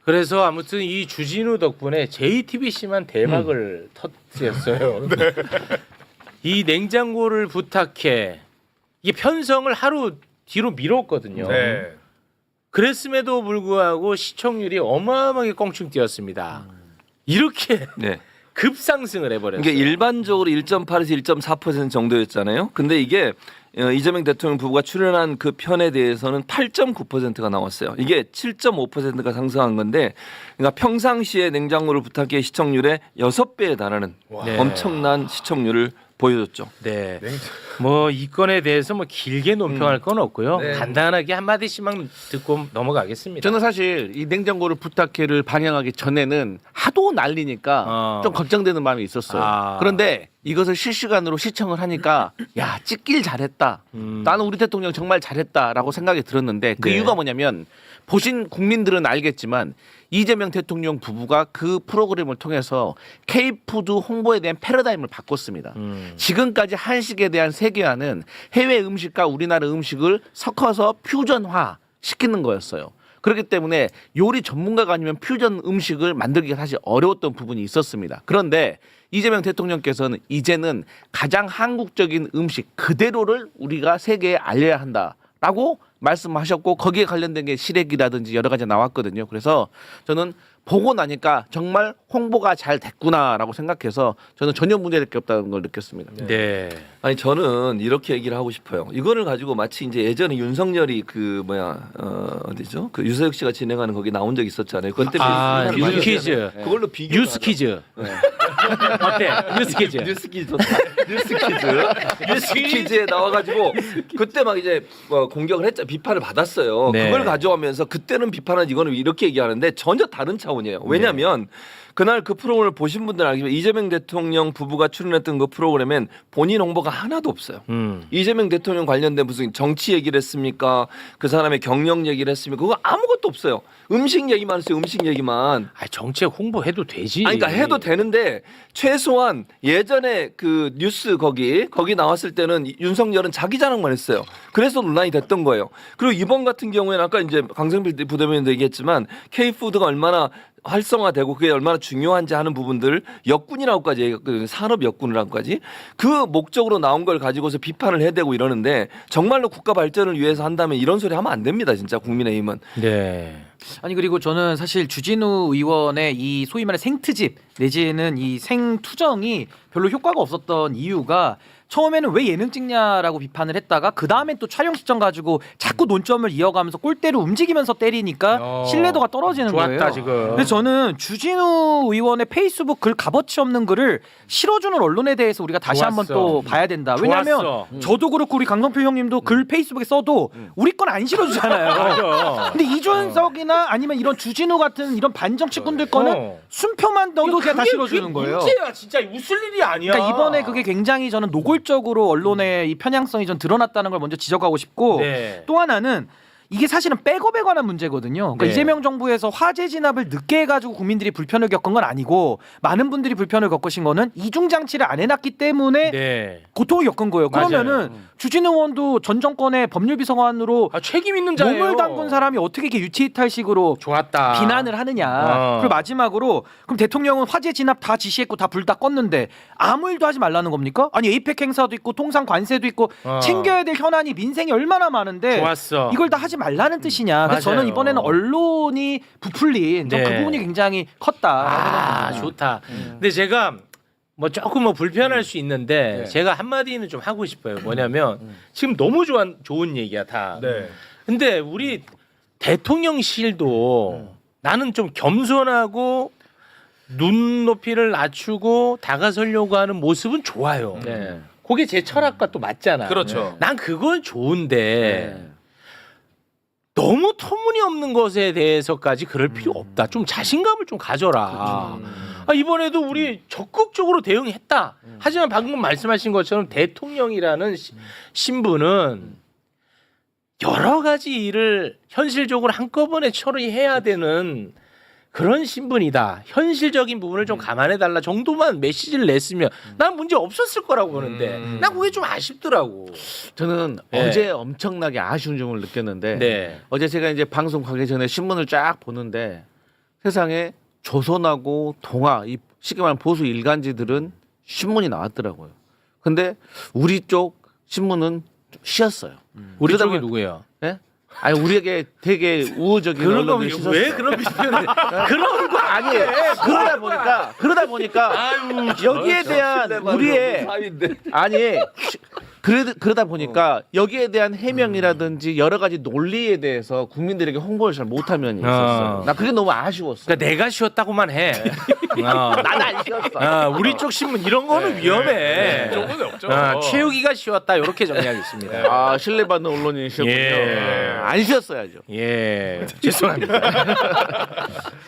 그래서 아무튼 이 주진우 덕분에 JTBC만 대박을 터뜨렸어요. 네. 이 냉장고를 부탁해 이게 편성을 하루 뒤로 미뤘거든요. 네. 그랬음에도 불구하고 시청률이 어마어마하게 껑충 뛰었습니다. 이렇게 네. 급상승을 해버렸어요. 이게 일반적으로 1.8에서 1.4% 정도였잖아요. 근데 이게 이재명 대통령 부부가 출연한 그 편에 대해서는 8.9%가 나왔어요. 이게 7.5%가 상승한 건데, 그러니까 평상시에 냉장고를 부탁해 시청률의 6배에 달하는 네. 엄청난 시청률을 보여줬죠. 네. 뭐 이 건에 대해서 뭐 길게 논평할 건 없고요. 네. 간단하게 한 마디씩만 듣고 넘어가겠습니다. 저는 사실 이 냉장고를 부탁해를 반영하기 전에는 하도 난리니까 좀 걱정되는 마음이 있었어요. 아. 그런데 이것을 실시간으로 시청을 하니까 야 찍길 잘했다. 나는 우리 대통령 정말 잘했다라고 생각이 들었는데 그 네. 이유가 뭐냐면 보신 국민들은 알겠지만 이재명 대통령 부부가 그 프로그램을 통해서 K푸드 홍보에 대한 패러다임을 바꿨습니다. 지금까지 한식에 대한 세계화는 해외 음식과 우리나라 음식을 섞어서 퓨전화 시키는 거였어요. 그렇기 때문에 요리 전문가가 아니면 퓨전 음식을 만들기가 사실 어려웠던 부분이 있었습니다. 그런데 이재명 대통령께서는 이제는 가장 한국적인 음식 그대로를 우리가 세계에 알려야 한다라고 말씀하셨고 거기에 관련된 게 시래기라든지 여러 가지 나왔거든요. 그래서 저는 보고 나니까 정말 홍보가 잘 됐구나라고 생각해서 저는 전혀 문제될 게 없다는 걸 느꼈습니다. 네. 아니 저는 이렇게 얘기를 하고 싶어요. 이거를 가지고 마치 이제 예전에 윤석열이 그 어디죠? 그 유서혁 씨가 진행하는 거기 나온 적 있었잖아요. 그것 때문에 뉴스 퀴즈. 그걸로 비교. 뉴스 퀴즈. 어때? 뉴스 퀴즈. 뉴스 퀴즈 좋다. 뉴스 퀴즈에 나와가지고 그때 막 이제 공격을 했죠. 비판을 받았어요. 네. 그걸 가져오면서 그때는 비판은 이거는 이렇게 얘기하는데 전혀 다른 차원이에요. 왜냐하면 그날 그 프로그램을 보신 분들은 알겠지만 이재명 대통령 부부가 출연했던 그 프로그램엔 본인 홍보가 하나도 없어요. 이재명 대통령 관련된 무슨 정치 얘기를 했습니까? 그 사람의 경력 얘기를 했습니까? 그거 아무것도 없어요. 음식 얘기만 했어요. 음식 얘기만. 아, 정책 홍보해도 되지. 아니, 그러니까 해도 되는데 최소한 예전에 그 뉴스 거기 나왔을 때는 윤석열은 자기 자랑만 했어요. 그래서 논란이 됐던 거예요. 그리고 이번 같은 경우에는 아까 이제 강성필 부대변인도 얘기했지만 K푸드가 얼마나 활성화되고 그게 얼마나 중요한지 하는 부분들 역군이라고까지 얘기했거든요. 산업 역군이라고까지 그 목적으로 나온 걸 가지고서 비판을 해대고 이러는데 정말로 국가 발전을 위해서 한다면 이런 소리 하면 안 됩니다. 진짜 국민의힘은. 네. 아니 그리고 저는 사실 주진우 의원의 이 소위 말해 생트집 내지는 이 생투정이 별로 효과가 없었던 이유가 처음에는 왜 예능 찍냐라고 비판을 했다가 그 다음에 또 촬영 시점 가지고 자꾸 논점을 이어가면서 골대로 움직이면서 때리니까 신뢰도가 떨어지는 좋았다, 거예요. 지금. 그래서 저는 주진우 의원의 페이스북 글 값어치 없는 글을 실어주는 언론에 대해서 우리가 다시 좋았어. 한번 또 봐야 된다. 왜냐하면 좋았어. 저도 그렇고 우리 강성필 형님도 글 페이스북에 써도 우리 건 안 실어주잖아요. 맞아. 근데 이준석이나 아니면 이런 주진우 같은 이런 반정치꾼들 거는 순표만 넣어도 그냥 다 실어주는 거예요. 문제야, 진짜 웃을 일이 아니야. 그러니까 이번에 그게 굉장히 저는 노골적으로 언론의 이 편향성이 좀 드러났다는 걸 먼저 지적하고 싶고 네. 또 하나는 이게 사실은 백업에 관한 문제거든요. 그러니까 네. 이재명 정부에서 화재 진압을 늦게 해가지고 국민들이 불편을 겪은 건 아니고 많은 분들이 불편을 겪으신 거는 이중 장치를 안 해놨기 때문에 네. 고통을 겪은 거예요. 맞아요. 그러면은 주진우 의원도 전 정권의 법률비서관으로 아, 책임 있는 자예요. 몸을 담근 사람이 어떻게 이렇게 유체이탈식으로 좋았다. 비난을 하느냐. 그리고 마지막으로 그럼 대통령은 화재 진압 다 지시했고 다 불 다 껐는데 아무 일도 하지 말라는 겁니까? 아니 에이펙 행사도 있고 통상 관세도 있고 챙겨야 될 현안이 민생이 얼마나 많은데 좋았어. 이걸 다 하지 말라는 뜻이냐. 그래서 맞아요. 저는 이번에는 언론이 부풀린 좀 네. 그 부분이 굉장히 컸다. 아, 좋다. 근데 제가 뭐 조금 뭐 불편할 수 있는데 제가 한마디는 좀 하고 싶어요. 뭐냐면 지금 너무 좋은 얘기야 다. 네. 근데 우리 대통령실도 나는 좀 겸손하고 눈높이를 낮추고 다가서려고 하는 모습은 좋아요. 네. 그게 제 철학과 또 맞잖아. 그렇죠. 난 그건 좋은데 너무 터무니없는 것에 대해서까지 그럴 필요 없다. 좀 자신감을 좀 가져라. 아, 이번에도 우리 적극적으로 대응했다. 하지만 방금 말씀하신 것처럼 대통령이라는 신분은 여러 가지 일을 현실적으로 한꺼번에 처리해야 되는 그런 신분이다. 현실적인 부분을 좀 감안해달라 정도만 메시지를 냈으면 난 문제 없었을 거라고 보는데 난 그게 좀 아쉽더라고. 저는 네. 어제 엄청나게 아쉬운 점을 느꼈는데 네. 어제 제가 이제 방송 가기 전에 신문을 쫙 보는데 세상에 조선하고 동아 이 쉽게 말하면 보수 일간지들은 신문이 나왔더라고요. 근데 우리 쪽 신문은 좀 쉬었어요. 우리 그러다 쪽이 보니- 누구예요? 예? 아니 우리에게 되게 우호적인 그런 거 언론들이 씻었어요. 왜 그런 비슷한 그런 거 아니에요. 그러다 보니까 여기에 대한 우리의 사위인데. 아니 그러다 보니까 여기에 대한 해명이라든지 여러 가지 논리에 대해서 국민들에게 홍보를 잘 못하면 있었어요. 나 그게 너무 아쉬웠어. 그러니까 내가 쉬었다고만 해. 나는 안 쉬었어. 우리 쪽 신문 이런 거는 위험해. 조건이 없죠. 최욱이가 쉬었다 이렇게 정리하겠습니다. 아 신뢰받는 언론인이셨군요. 예. 안 쉬었어야죠. 예, 죄송합니다.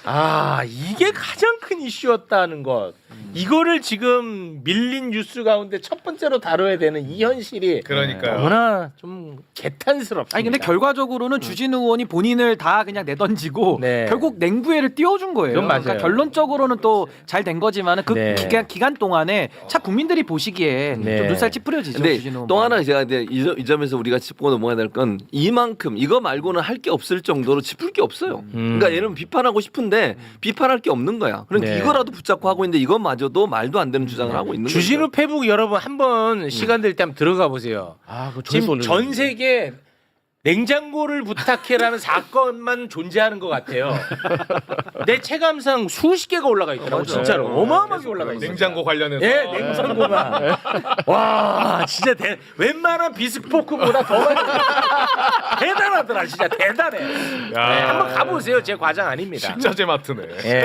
아, 이게 가장 큰 이슈였다는 것. 이거를 지금 밀린 뉴스 가운데 첫 번째로 다뤄야 되는 이 현실이 그러니까요. 너무나 좀 개탄스럽습니다. 아니 근데 결과적으로는 주진우 의원이 본인을 다 그냥 내던지고 네. 결국 냉부회를 띄워준 거예요. 그건 맞아요. 그러니까 결론적으로는 또 잘 된 거지만은 그 네. 기간 동안에 참 국민들이 보시기에 네. 좀 눈살 찌푸려지죠. 근데 주진우 의원. 또 하나 제가 이제 이 점에서 우리가 짚고 넘어가야 될 건 이만큼 이거 말고는 할 게 없을 정도로 짚을 게 없어요. 그러니까 얘는 비판하고 싶은데 비판할 게 없는 거야. 그러니까 네. 이거라도 붙잡고 하고 있는데 이것마저도 말도 안 되는 주장을 하고 있는 거죠. 주진우 페북 여러분 한번 시간 될 때 한번 들어가 보세요. 아, 그 지금 전 세계 냉장고를 부탁해라는 사건만 존재하는 것 같아요. 내 체감상 수십 개가 올라가 있더라고 진짜로 어마어마하게 올라가 있어요. 냉장고 관련해서. 예, 냉장고가. 와, 진짜 웬만한 비스포크보다 더 많이 대단하더라, 진짜 대단해. 네, 한번 가보세요, 제 과장 아닙니다. 식자재 마트네. 예.